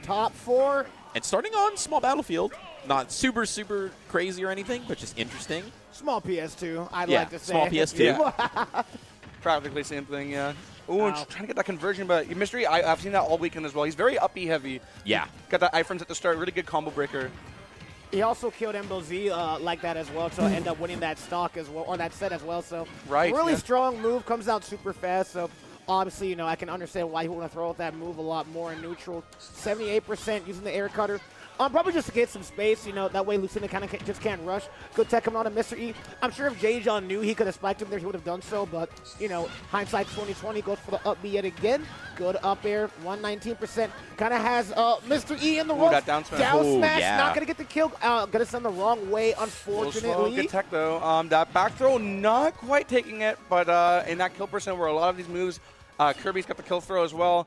top 4. And starting on small battlefield. Not super, super crazy or anything, but just interesting. Small PS2, I'd Yeah, like to say. small PS2. Practically same thing, yeah. Ooh, trying to get that conversion, but Mystery, I've seen that all weekend as well. He's very uppy heavy. Yeah. Got that iframes at the start, really good combo breaker. He also killed MBZ like that as well, to end up winning that stock as well, or that set as well. So really strong move, comes out super fast. So obviously, you know, I can understand why he would want to throw out that move a lot more in neutral. 78% using the air cutter. Probably just to get some space, you know, that way Lucina kind of just can't rush. Good tech coming on to Mr. E. I'm sure if JeJaJeJa knew he could have spiked him there, he would have done so, but, you know, hindsight 2020 goes for the up B yet again. Good up air, 119%. Kind of has Mr. E in the ropes. That down smash. Not going to get the kill. Going to send the wrong way, unfortunately. Good tech, though. That back throw, not quite taking it, but in that kill percent where a lot of these moves, Kirby's got the kill throw as well.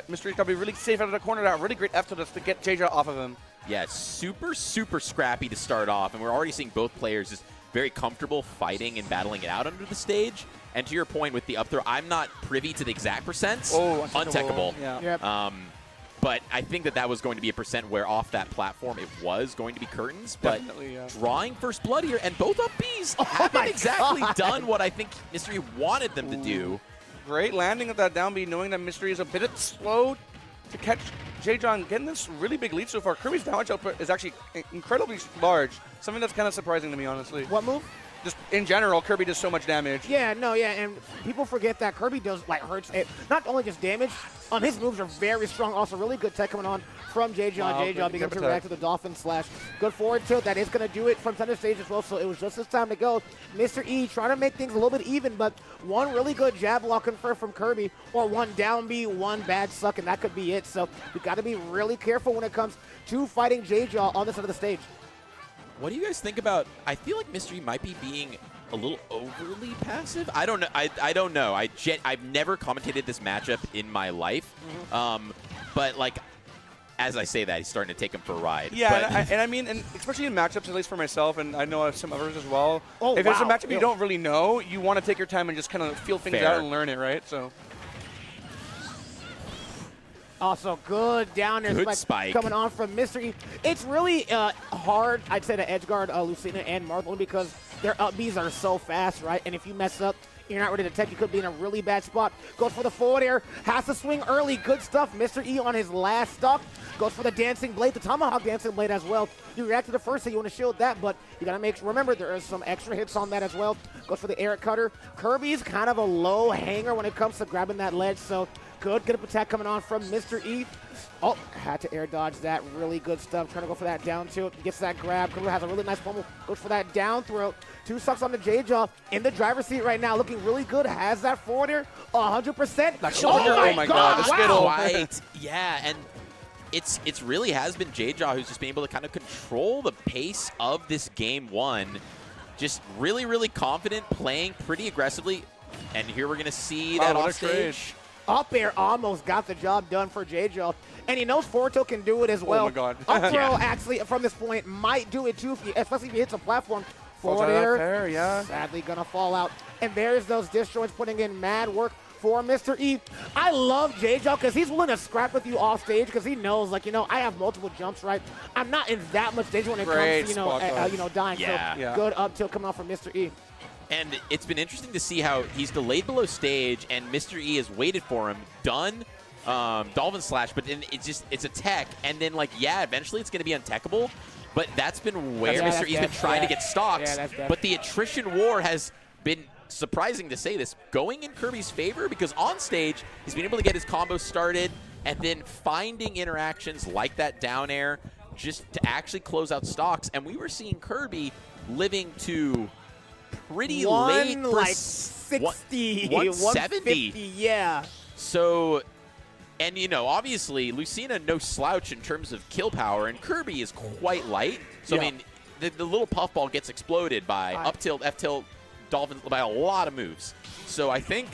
Mystery's got to be really safe out of the corner. That really great F to get JeJaJeJa off of him. Yeah, super, super scrappy to start off, and we're already seeing both players just very comfortable fighting and battling it out under the stage. And to your point with the up throw, I'm not privy to the exact percents. Oh, untechable. Yeah. Yep. But I think that was going to be a percent where off that platform it was going to be curtains. But drawing first blood here, and both up Bs haven't exactly done what I think Mystery wanted them to do. Great landing of that down B, knowing that Mystery is a bit slow to catch JeJaJeJa and getting this really big lead so far. Kirby's damage output is actually incredibly large. Something that's kind of surprising to me, honestly. What move? Just in general, Kirby does so much damage. Yeah, and people forget that Kirby does, like, hurts it. Not only just damage, his moves are very strong. Also, really good tech coming on from JeJaJeJa. Being able to react to the Dolphin Slash. Good forward tilt. That is going to do it from center stage as well, so it was just his time to go. Mr. E trying to make things a little bit even, but one really good jab block confirmed from Kirby, or one down B, one bad suck, and that could be it. So we got to be really careful when it comes to fighting JeJaJeJa on this side of the stage. What do you guys think about? I feel like Mystery might be being a little overly passive. I don't know. I don't know. I've never commentated this matchup in my life. But like, as I say that, he's starting to take him for a ride. Yeah, and I mean, and especially in matchups, at least for myself, and I know some others as well. If it's a matchup you don't really know, you want to take your time and just kind of feel things out and learn it, right? So. Also, good down there spike coming on from Mr. E. It's really hard, I'd say, to edge guard Lucina and Marlon because their up Bs are so fast, right? And if you mess up, you're not ready to tech, you could be in a really bad spot. Goes for the forward air, has to swing early. Good stuff. Mr. E on his last stock. Goes for the dancing blade, the tomahawk dancing blade as well. You react to the first, so you want to shield that, but you got to make sure, remember, there is some extra hits on that as well. Goes for the air cutter. Kirby's kind of a low hanger when it comes to grabbing that ledge, so good up attack coming on from Mr. E. Oh, had to air dodge that. Really good stuff. Trying to go for that down tilt. Gets that grab. Kirby has a really nice pummel. Goes for that down throw. 2 sucks on the JeJaJeJa. In the driver's seat right now. Looking really good. Has that forward air. 100%. Oh my God. The Skittle. Right. Yeah, and it's really has been JeJaJeJa who's just been able to kind of control the pace of this game one. Just really, really confident, playing pretty aggressively. And here we're going to see that off stage. Up air almost got the job done for JeJaJeJa. And he knows forward tilt can do it as well. Oh my God. Up throw actually from this point might do it too, especially if he hits a platform. Forward air, sadly gonna fall out. And there's those disjoints putting in mad work for Mr. E. I love JeJaJeJa because he's willing to scrap with you off stage because he knows, like, you know, I have multiple jumps, right? I'm not in that much danger when it comes to, you know, dying. Yeah. So good up tilt coming off from Mr. E. And it's been interesting to see how he's delayed below stage, and Mr. E has waited for him, done Dolphin Slash, but then it's a tech, and then, like, eventually it's going to be untechable, but that's been where Mr. E's been trying to get stocks, but the attrition war has been, surprising to say this, going in Kirby's favor, because on stage, he's been able to get his combo started, and then finding interactions like that down air just to actually close out stocks, and we were seeing Kirby living to pretty late for like 60, 170. Yeah. So, and you know, obviously, Lucina no slouch in terms of kill power, and Kirby is quite light. So, I mean, the little puffball gets exploded by up tilt, F tilt, Dolphin, by a lot of moves. So I think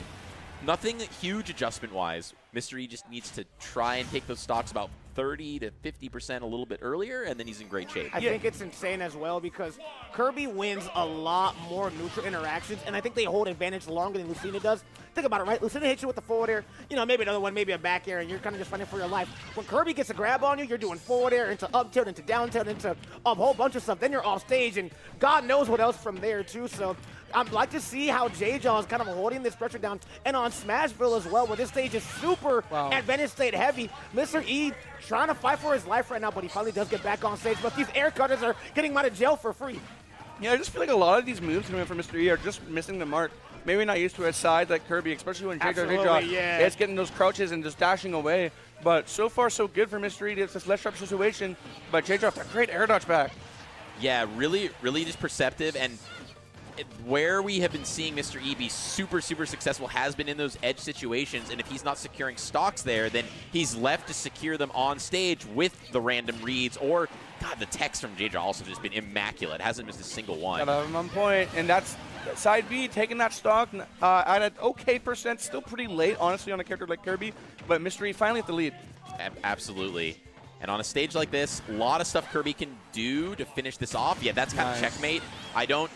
nothing huge adjustment-wise. Mr. E just needs to try and take those stocks about 30 to 50% a little bit earlier, and then he's in great shape. I think it's insane as well because Kirby wins a lot more neutral interactions, and I think they hold advantage longer than Lucina does. think about it, right? Lucina hits you with the forward air, you know, maybe another one, maybe a back air, and you're kind of just fighting for your life. When Kirby gets a grab on you, you're doing forward air into up tilt, into down tilt, into a whole bunch of stuff. Then you're off stage, and God knows what else from there, too. So I'd like to see how JeJaJa is kind of holding this pressure down, and on Smashville as well, where this stage is super advantage state heavy. Mr. E trying to fight for his life right now, but he finally does get back on stage. But these air cutters are getting him out of jail for free. Yeah, I just feel like a lot of these moves coming from Mr. E are just missing the mark. Maybe not used to his side like Kirby, especially when JeJaJeJa is getting those crouches and just dashing away. But so far, so good for Mr. E. It's this less sharp situation, but JeJaJa with a great air dodge back. Yeah, really just perceptive, and where we have been seeing Mr. E be super successful has been in those edge situations, and if he's not securing stocks there, then he's left to secure them on stage with the random reads, or, God, the techs from JeJaJa also just been immaculate. Hasn't missed a single one. Got him on point, and that's side B, taking that stock at an okay percent, still pretty late, honestly, on a character like Kirby, but Mr. E finally at the lead. Absolutely. And on a stage like this, a lot of stuff Kirby can do to finish this off. Yeah, that's kind of checkmate. I don't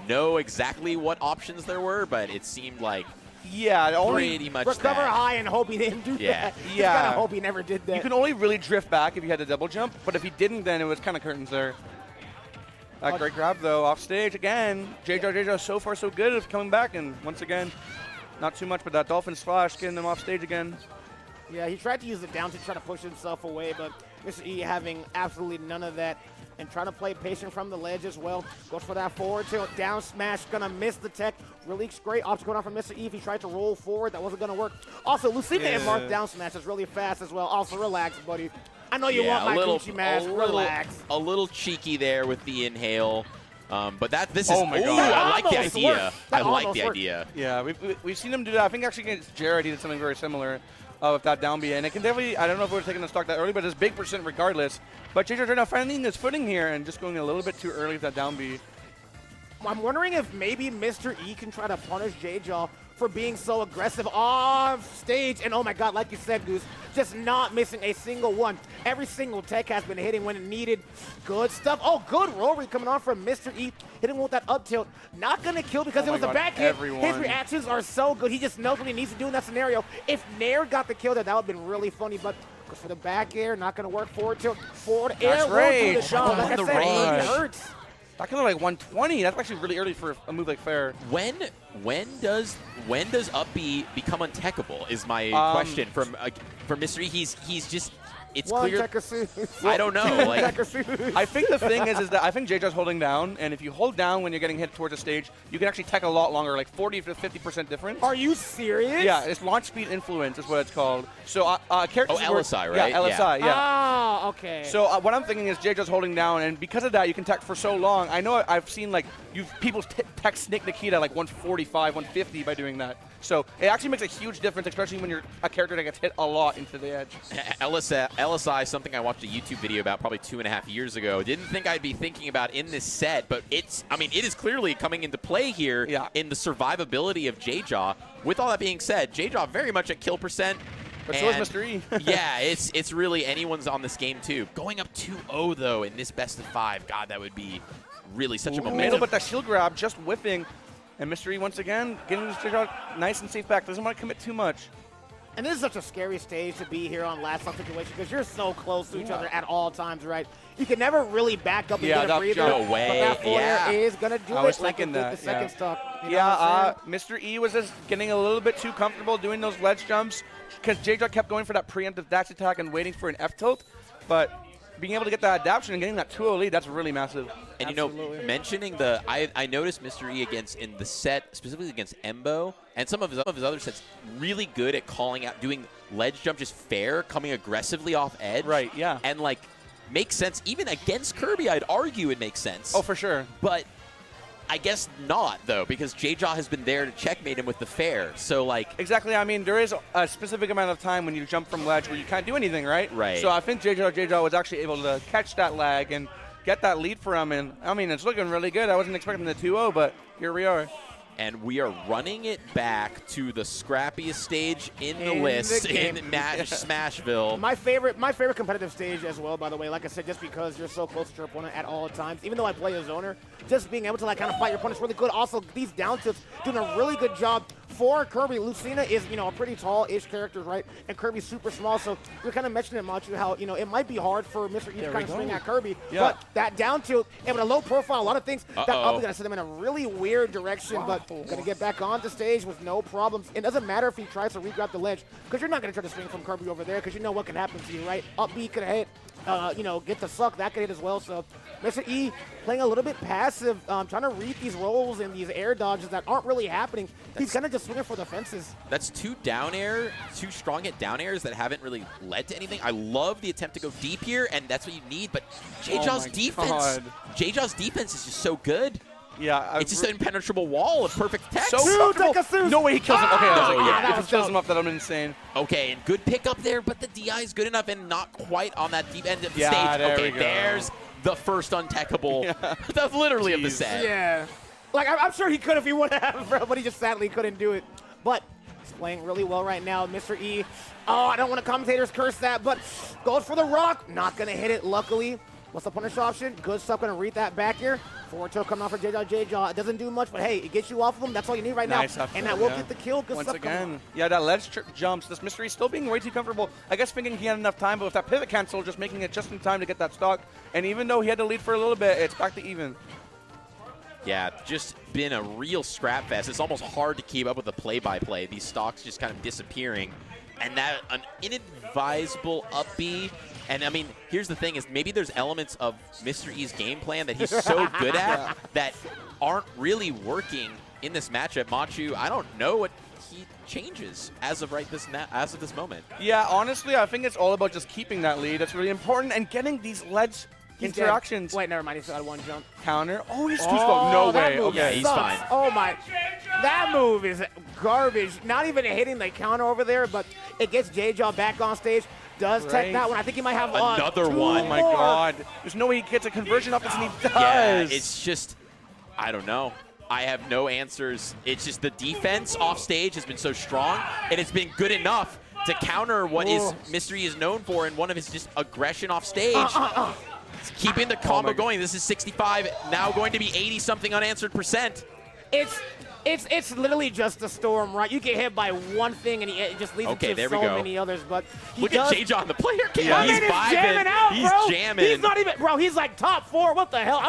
know exactly what options there were, but it seemed like pretty much recover high and hope he didn't do that. Yeah. Kind of hope he never did that. You can only really drift back if you had a double jump, but if he didn't, then it was kind of curtains there. That great grab, though, off stage again. JeJaJeJa so far so good at coming back, and once again, not too much, but that Dolphin Splash getting him off stage again. Yeah, he tried to use the down to try to push himself away, but Mr. E having absolutely none of that and trying to play patient from the ledge as well. Goes for that forward tilt, down smash, gonna miss the tech. Really great ops going on from Mr. E. If he tried to roll forward, that wasn't gonna work. Also, Lucina and Mark down smash is really fast as well. Also, relax, buddy. I know you want my Gucci mask. Relax. A little cheeky there with the inhale. But this is, oh my God. I like the idea. I like the idea. Yeah, we've seen him do that. I think actually against Jared, he did something very similar with that down B. And it can definitely, I don't know if we were taking the stock that early, but it's big percent regardless. But JeJaJeJa now finding his footing here and just going a little bit too early with that down B. I'm wondering if maybe Mr. E can try to punish JeJaJa for being so aggressive off stage. And oh my God, like you said, Goose, just not missing a single one. Every single tech has been hitting when it needed. Good stuff. Oh, good roll read coming on from Mr. E. Hitting with that up tilt. Not going to kill because it was a back hit. His reactions are so good. He just knows what he needs to do in that scenario. If Nair got the kill there, that would have been really funny. But goes for the back air, not going to work. Forward tilt, forward air. Will do the job. Like I said, it hurts. That could look like 120. That's actually really early for a move like Fair. When does up B become untechable? Is my question from Mr. E. He's just, it's clear. I don't know. Like, I think the thing is that I think JeJa's holding down, and if you hold down when you're getting hit towards the stage, you can actually tech a lot longer, like 40 to 50% difference. Are you serious? Yeah, it's launch speed influence is what it's called. So characters. LSI, right? Yeah, LSI. Yeah. Oh, okay. So what I'm thinking is JeJa's holding down, and because of that, you can tech for so long. I know I've seen like people tech Snick Nikita like 145, 150 by doing that. So it actually makes a huge difference, especially when you're a character that gets hit a lot into the edge. LSI, something I watched a YouTube video about probably 2.5 years ago. Didn't think I'd be thinking about in this set, but it is clearly coming into play here in the survivability of JeJaJa. With all that being said, JeJaJa very much at kill percent. But so is Mr. E. Yeah, it's really anyone's on this game too. Going up 2-0 though in this best of 5, God, that would be really such a momentum. But that shield grab just whipping. And Mr. E once again getting this JeJaJa nice and safe back. Doesn't want to commit too much. And this is such a scary stage to be here on last stop situation because you're so close to each other at all times, right? You can never really back up and get a breather. No way. But that forward air is going to do I was it like thinking the second stock. Mr. E was just getting a little bit too comfortable doing those ledge jumps because JeJaJa kept going for that preemptive dash attack and waiting for an F tilt. But being able to get that adaptation and getting that 2-0 lead, that's really massive. And you know, mentioning I noticed Mr. E in the set, specifically against Embo, and some of his other sets, really good at calling out, doing ledge jump just fair, coming aggressively off edge. Right, yeah. And like, makes sense. Even against Kirby, I'd argue it makes sense. Oh, for sure. But I guess not, though, because JeJaJa has been there to checkmate him with the fair. So, like... Exactly. I mean, there is a specific amount of time when you jump from ledge where you can't do anything, right? Right. So I think JeJaJa was actually able to catch that lag and get that lead for him. And, I mean, it's looking really good. I wasn't expecting the 2-0, but here we are. And we are running it back to the scrappiest stage in the list in Smashville. My favorite competitive stage as well, by the way. Like I said, just because you're so close to your opponent at all times. Even though I play a zoner, just being able to like kind of fight your opponent is really good. Also, these down tilts doing a really good job for Kirby, Lucina is, a pretty tall-ish character, right? And Kirby's super small, so we are kind of mentioning, Machu, how, it might be hard for Mr. E to kind of swing at Kirby. Yeah. But that down tilt, and with a low profile, a lot of things, that up is going to send him in a really weird direction, but going to get back on the stage with no problems. It doesn't matter if he tries to re-grab the ledge, because you're not going to try to swing from Kirby over there, because you know what can happen to you, right? Up B could hit, get the suck, that could hit as well. So Mr. E playing a little bit passive, trying to read these rolls and these air dodges that aren't really happening. He's kind of just swinging for the fences. That's two strong hit down airs that haven't really led to anything. I love the attempt to go deep here, and that's what you need, but JeJaJa's defense is just so good. Yeah, it's just an impenetrable wall of perfect tech. No way he kills him. Okay, if he kills him up, up, that'll be insane. Okay, and good pickup there, but the DI is good enough and not quite on that deep end of the stage. There okay, there's the first untechable. That's literally of the set. Yeah. Like, I'm sure he could if he would have, bro, but he just sadly couldn't do it. But he's playing really well right now, Mr. E. Oh, I don't want to commentators curse that, but goes for the rock. Not going to hit it, luckily. What's the punish option? Good stuff, going to read that back here. Forward tilt coming off for JeJaJeJa. It doesn't do much, but hey, it gets you off of him. That's all you need right now. And that will get the kill. Good Once stuff again, that ledge jumps. This Mystery still being way too comfortable. I guess thinking he had enough time, but with that pivot cancel, just making it just in time to get that stock. And even though he had to lead for a little bit, it's back to even. Yeah, just been a real scrap fest. It's almost hard to keep up with the play-by-play. These stocks just kind of disappearing. And that an inadvisable up B. And I mean, here's the thing is maybe there's elements of Mr. E's game plan that he's so good at that aren't really working in this matchup. Machu, I don't know what he changes as of this moment. Yeah, honestly, I think it's all about just keeping that lead. That's really important and getting these ledge interactions. Dead. Wait, never mind. He's got one jump. Counter. Oh, he's too slow. No way. Okay, yeah, he's fine. Oh my, that move is garbage. Not even hitting the counter over there, but it gets JeJaJa back on stage. Does tech that one. I think he might have another one. Oh my God. There's no way he gets a conversion off this, and he does. Yeah, it's just, I don't know. I have no answers. It's just the defense off stage has been so strong, and it's been good enough to counter what Mr. E is known for in one of his just aggression off stage. Keeping the combo going. This is 65, now going to be 80-something unanswered %. It's literally just a storm, right? You get hit by one thing, and it just leads to so many others. But look at JeJaJa on the player cam. Yeah. He's jamming out, bro. He's jamming. He's not even, bro. He's like top 4. What the hell?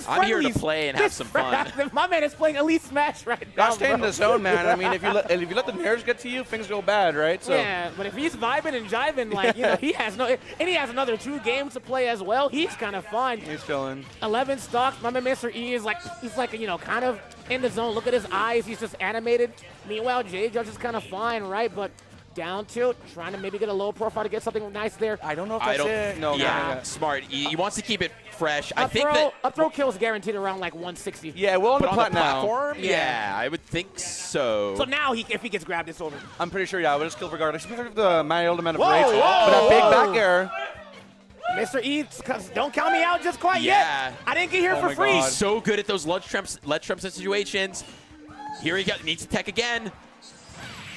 I'm here to play and have some fun. My man is playing Elite Smash right now. Gotta stay in the zone, man. I mean, if you let the nerves get to you, things go bad, right? So. Yeah, but if he's vibing and jiving, like, he has another 2 games to play as well. He's kind of fine. He's chilling. 11 stocks. My man, Mr. E is he's kind of in the zone. Look at his eyes. He's just animated. Meanwhile, JeJaJa is kind of fine, right? But down tilt, trying to maybe get a low profile to get something nice there. I don't know if that's it. No, smart. He wants to keep it fresh. I think that up throw kill is guaranteed around like 160. Yeah, well, on the platform. Yeah, I would think so. So now if he gets grabbed, it's over. I'm pretty sure. Yeah, we'll just kill regardless. Especially with the manual amount of breaks. But that big back air. Mr. E, don't count me out just quite yet. I didn't get here for free. He's so good at those ledge trumps situations. Here he needs to tech again.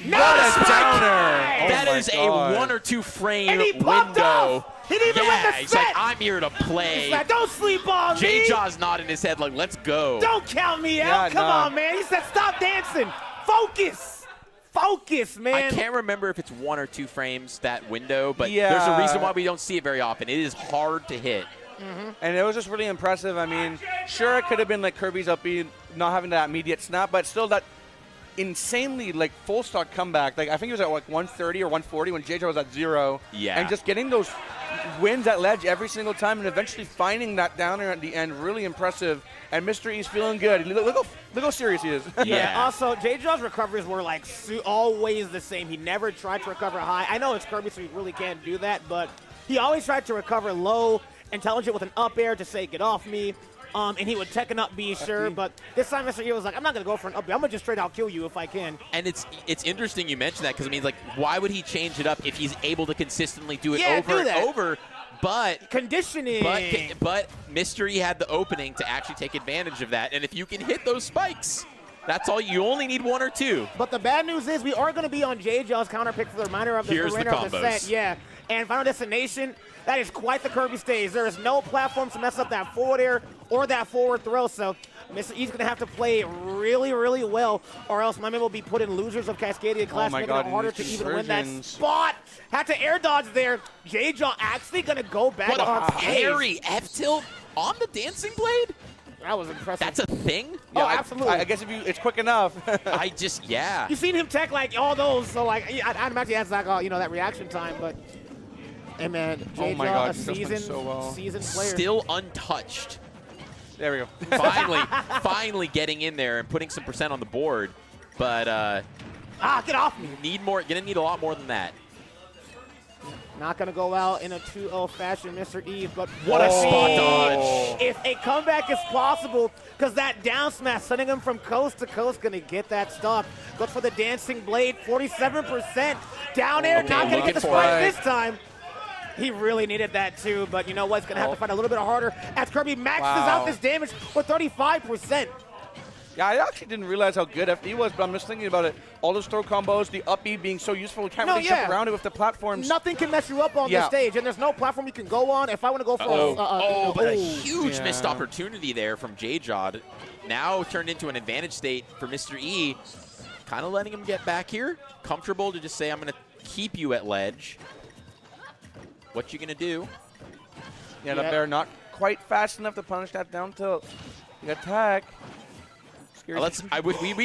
No, downer! That is a 1 or 2 frame window. He didn't even win the set. He's like, I'm here to play. Like, don't sleep on me. JeJaJa's nodding his head like, let's go. Don't count me out. Come on, man. He said, stop dancing. Focus. Focus, man. I can't remember if it's 1 or 2 frames, that window, but there's a reason why we don't see it very often. It is hard to hit. And it was just really impressive. I mean, sure, it could have been like Kirby's up B, not having that immediate snap, but still that insanely full stock comeback. Like I think it was at 130 or 140 when JeJaJa was at 0. Yeah. And just getting those wins at ledge every single time and eventually finding that downer at the end, really impressive. And Mr. E's feeling good. Look how serious he is. Yeah. Also, JeJaJa's recoveries were always the same. He never tried to recover high. I know it's Kirby, so he really can't do that, but he always tried to recover low, intelligent with an up air to say, get off me. And he would tech an up B, sure, but this time Mr. E was like, I'm not going to go for an up B. I'm going to just straight out kill you if I can. And it's interesting you mentioned that because, I mean, why would he change it up if he's able to consistently do it over and over? But conditioning. But Mr. E had the opening to actually take advantage of that. And if you can hit those spikes, that's all. You only need 1 or 2. But the bad news is we are going to be on JeJaJa's counter pick for the remainder of the set. Yeah. And Final Destination, that is quite the Kirby stage. There is no platform to mess up that forward air or that forward throw. So Mr. E's going to have to play really, really well, or else my man will be put in losers of Cascadia Clash, making it harder to even win that spot. Had to air dodge there. JeJaJeJa actually going to go back what on a parry F-tilt on the dancing blade? That was impressive. That's a thing? Yeah, oh, absolutely. I guess if it's quick enough. Yeah. You've seen him tech like all those, so like I'd imagine he has like that reaction time, but hey man, JeJaJa, oh my God, a seasoned player. Still untouched. There we go. finally getting in there and putting some percent on the board, but get off me. Gonna need a lot more than that. Not going to go out in a 2-0 fashion, Mr. Eve, but what a spot dodge. If a comeback is possible, because that down smash, sending him from coast to coast, going to get that stock. Goes for the dancing blade, 47%. Down air, not going to get the spike this time. He really needed that too, but you know what? He's going to have to fight a little bit harder as Kirby maxes out this damage for 35%. Yeah, I actually didn't realize how good FD was, but I'm just thinking about it. All those throw combos, the up B being so useful, we can't really jump around it with the platforms. Nothing can mess you up on this stage, and there's no platform you can go on. If I want to go for but a huge missed opportunity there from JeJaJeJa. Now turned into an advantage state for Mr. E. Kind of letting him get back here. Comfortable to just say, I'm going to keep you at ledge. What you going to do? Yeah, the bear not quite fast enough to punish that down tilt. The attack. We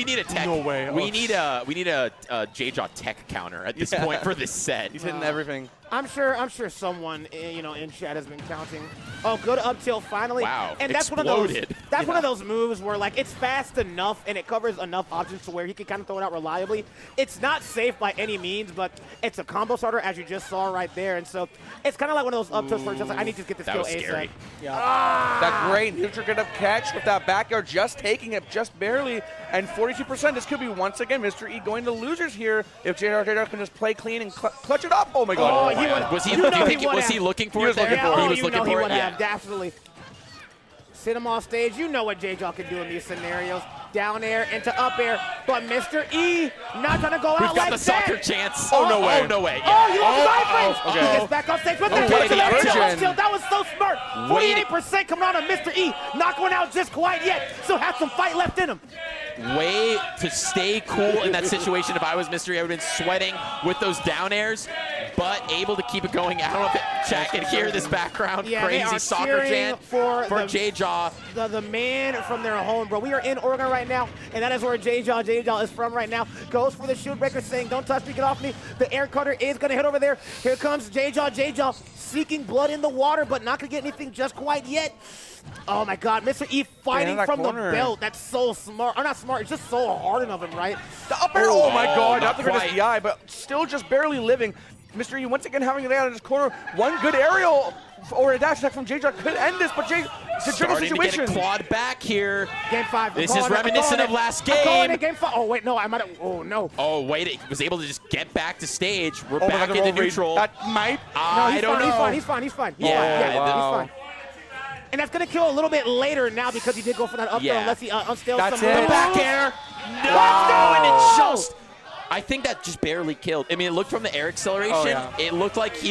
need a tech. No way. We need a JeJaJeJa tech counter at this point for this set. He's hitting everything. I'm sure someone in chat has been counting. Oh, good up tilt finally. Wow. And that's exploded. one of those moves where like it's fast enough and it covers enough options to where he can kind of throw it out reliably. It's not safe by any means, but it's a combo starter as you just saw right there. And so it's kind of like one of those up tilts where it's just like, I need to get this kill ASAP. Yeah. That great neutral get up catch with that back air, just taking it just barely, and 42%. This could be once again Mr. E going to losers here if JeJaJeJa can just play clean and clutch it up. Oh my God. Was he looking for it there? Yeah, he was looking for it. Yeah, definitely. Sit him off stage. You know what JeJaJeJa can do in these scenarios. Down air into up air, but Mr. E not gonna go out like that. We've got the soccer chance. Oh, no way. Oh, no way. Oh, he lost side frames. He gets back on stage with the tilt. That was so smart. 48% coming out of Mr. E. Not going out just quite yet. Still has some fight left in him. Way to stay cool in that situation. If I was Mr. E, I would have been sweating with those down airs, but able to keep it going. I don't know if chat can hear this background. Crazy soccer chant for JeJaJeJa. The man from their home, bro. We are in Oregon right now, and that is where JeJaJeJa is from right now. Goes for the shield breaker, saying, don't touch me, get off me. The air cutter is going to hit over there. Here comes JeJaJeJa seeking blood in the water, but not going to get anything just quite yet. Oh my God, Mr. E fighting from the belt. That's so smart. Or not smart, it's just so hard of him, right? The up air, oh my God, not the greatest DI, but still just barely living. Mr. E once again having it out of his corner. One good aerial or a dash attack from JeJaJeJa could end this, but it's a tricky situation. To get clawed back here. Game 5. This is reminiscent of last game. I'm calling it game 5. Oh wait, no, I might have. Oh no. Oh wait, he was able to just get back to stage. We're back into neutral. That might. I don't know. He's fine. He's fine. Yeah, he's fine. And that's going to kill a little bit later now because he did go for that up throw unless he unstales some moves. Back air. No, and it just. I think that just barely killed. I mean, it looked from the air acceleration. It looked like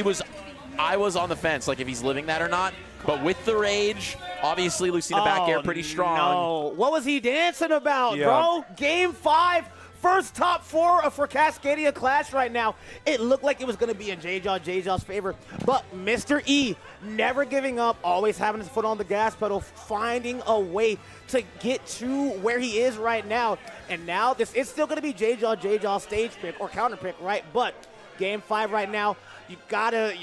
I was on the fence, like if he's living that or not. But with the rage, obviously Lucina back air pretty strong. No. What was he dancing about, bro? Game 5. First top 4 for Cascadia Clash right now. It looked like it was going to be in JeJaJeJa's favor, but Mr. E never giving up, always having his foot on the gas pedal, finding a way to get to where he is right now. And now it's still going to be JeJaJeJa's stage pick or counter pick, right? But game 5 right now, you gotta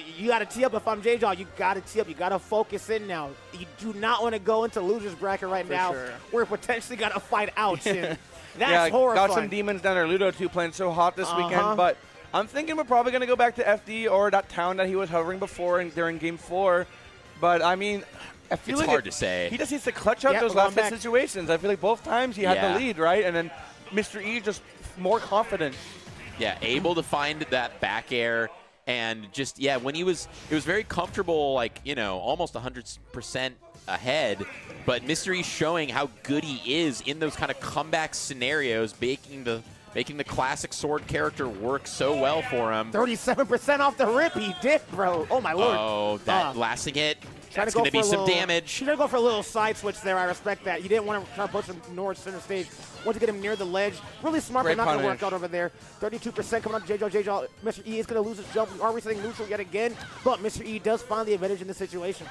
tee up. If I'm JeJaJeJa, you gotta tee up. You gotta focus in now. You do not want to go into losers bracket right now. We're potentially gonna fight out soon. That's horrifying. Got some demons down there. Ludo 2 playing so hot this weekend, but I'm thinking we're probably going to go back to FD or that town that he was hovering before during Game 4. But, I mean, I feel it's like hard to say. He just needs to clutch out those last situations. I feel like both times he had the lead, right? And then Mr. E just more confident. Yeah, able to find that back air. And just, when it was very comfortable, like, almost 100% ahead. But Mr. E showing how good he is in those kind of comeback scenarios, making the making the classic sword character work so well for him. 37% off the rip, he did, bro. Oh, my lord. Oh, that lasting hit. That's going to be some damage. He's going to go for a little side switch there. I respect that. He didn't want to try to push him north center stage. Want to get him near the ledge. Really smart, Great but not going to punish. work out over there. 32% coming on JeJaJeJa. Mr. E is going to lose his jump. We are resetting neutral yet again, but Mr. E does find the advantage in this situation.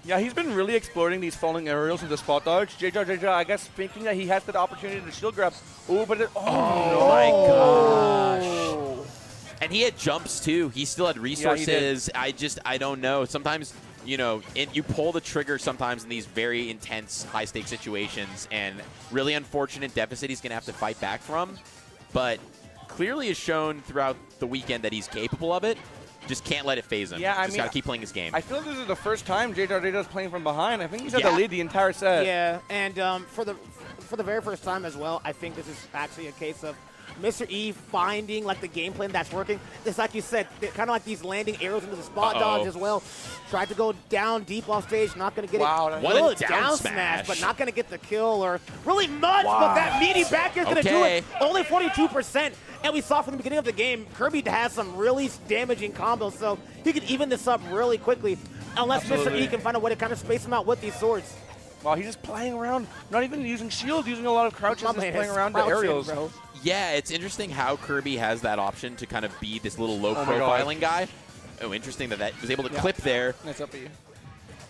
Yeah, he's been really exploiting these falling aerials into spot dodge. JeJaJeJa, I guess, thinking that he has that opportunity to shield grab. Ooh, but Oh my gosh. And he had jumps, too. He still had resources. Yeah, I don't know. Sometimes, you know, you pull the trigger sometimes in these very intense, high-stakes situations, and really unfortunate deficit he's going to have to fight back from. But clearly has shown throughout the weekend that he's capable of it. Just can't let it phase him. Yeah, I just mean, got to keep playing his game. I feel like this is the first time JeJaJeJa is playing from behind. I think he's had the lead the entire set. Yeah, and for the very first time as well, I think this is actually a case of Mr. E finding like the game plan that's working. It's like you said, kind of like these landing arrows into the spot dodge as well. Tried to go down deep off stage, not going to get it. What a down smash, but not going to get the kill or really much. But that meaty back is going to do it. Only 42%. And we saw from the beginning of the game, Kirby has some really damaging combos, so he could even this up really quickly, unless Mr. E can find a way to kind of space him out with these swords. Wow, he's just playing around, not even using shield, using a lot of crouches, just playing around the aerials. Bro. Yeah, it's interesting how Kirby has that option to kind of be this little low-profiling guy. Oh, interesting that was able to clip there. Nice up you.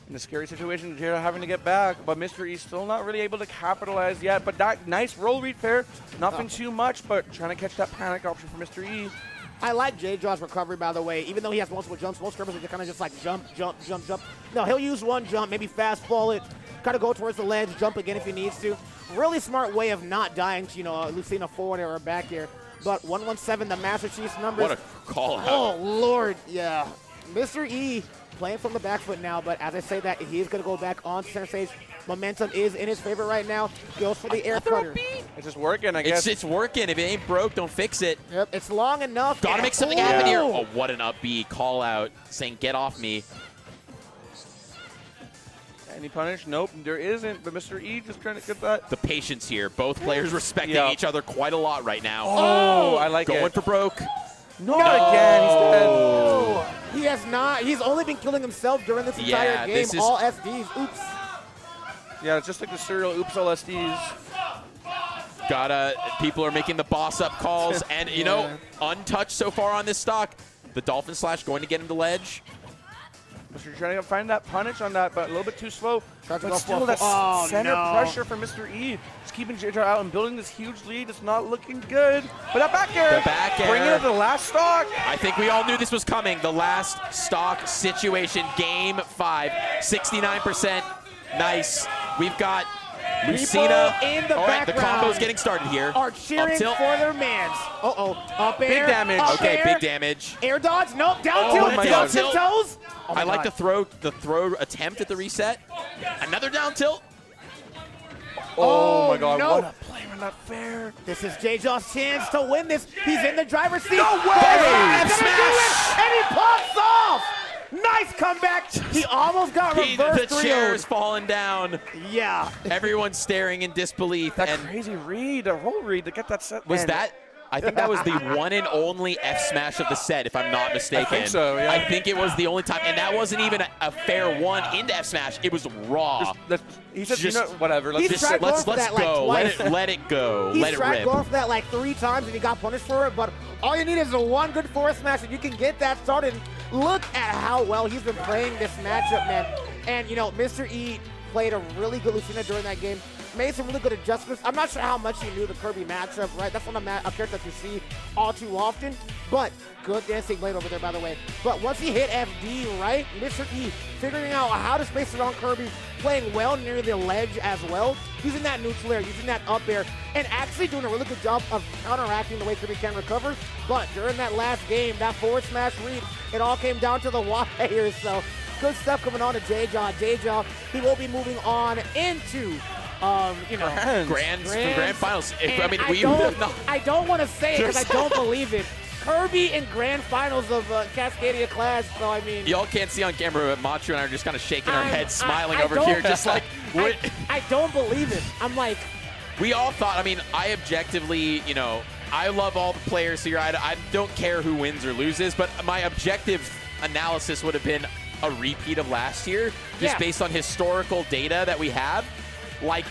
In a scary situation, JeJa having to get back, but Mr. E still not really able to capitalize yet. But that nice roll read fair, nothing too much, but trying to catch that panic option for Mr. E. I like JeJa's recovery, by the way. Even though he has multiple jumps, most Kirby's are kind of just like jump, jump, jump, jump. No, he'll use one jump, maybe fastball it, kind of go towards the ledge, jump again if he needs to. Really smart way of not dying to, you know, Lucina forward or back here. But 117, the Master Chief's numbers. What a call out. Oh, Lord, yeah. Mr. E playing from the back foot now, but as I say that, he is going to go back on center stage. Momentum is in his favor right now. Goes for the air cutter. It's just working, I guess. It's working. If it ain't broke, don't fix it. Yep, it's long enough. Gotta make something happen here. Oh, what an up B call out saying, get off me. Any punish? Nope, there isn't, but Mr. E just trying to get that. The patience here. Both players respecting each other quite a lot right now. Oh, I like it. Going for broke. No, not again. He's dead. Oh, he has not. He's only been killing himself during this entire game. All SDs. Oops. Yeah, it's just like the serial oops all SDs. People are making the boss up calls, and you know, untouched so far on this stock. The Dolphin Slash going to get him the ledge. Mr. E trying to find that punish on that, but a little bit too slow. But still, that center pressure for Mr. E. Just keeping JeJa out and building this huge lead. It's not looking good. But that back air. The back air. Bringing it to the last stock. I think we all knew this was coming. The last stock situation, game 5, 69%. Nice. We've got Lucina. In the background. The combo's getting started here. Are cheering for their mans. Up air. Big damage. Okay, big damage. Air dodge. Nope. Down tilt. Down tilt. Toes. I like the throw attempt at the reset. Another down tilt. Oh my God! No. What a player, not fair. This is JeJa's chance to win this. He's in the driver's seat. No way! Smash! And he pops off. Nice comeback. He almost got reversed. The chair is falling down. Yeah. Everyone's staring in disbelief. That crazy read, a roll read to get that set. Was that? I think that was the one and only F smash of the set, if I'm not mistaken. I think so, yeah. I think it was the only time, and that wasn't even a fair one into F smash. It was raw. He said, you know, whatever. Let's go. Let it go. Let it tried rip. going for that like 3 times, and he got punished for it. But all you need is a one good forward smash, and you can get that started. Look at how well he's been playing this matchup, man. And you know, Mr. E played a really good Lucina during that game. Made some really good adjustments. I'm not sure how much he knew the Kirby matchup, right? That's not a character that you see all too often. But good dancing blade over there, by the way. But once he hit FD, right, Mr. E figuring out how to space around Kirby, playing well near the ledge as well, using that neutral air, using that up air, and actually doing a really good job of counteracting the way Kirby can recover. But during that last game, that forward smash read, it all came down to the wire. So good stuff coming on to JeJa. JeJa, he will be moving on into grand finals. I don't want to say it because I don't believe it. Kirby in grand finals of Cascadia class. So I mean, y'all can't see on camera, but Machu and I are just kind of shaking our heads, smiling over here, just like. I don't believe it. I'm like. We all thought. I mean, I objectively, I love all the players here. I don't care who wins or loses, but my objective analysis would have been a repeat of last year, just based on historical data that we have. Like,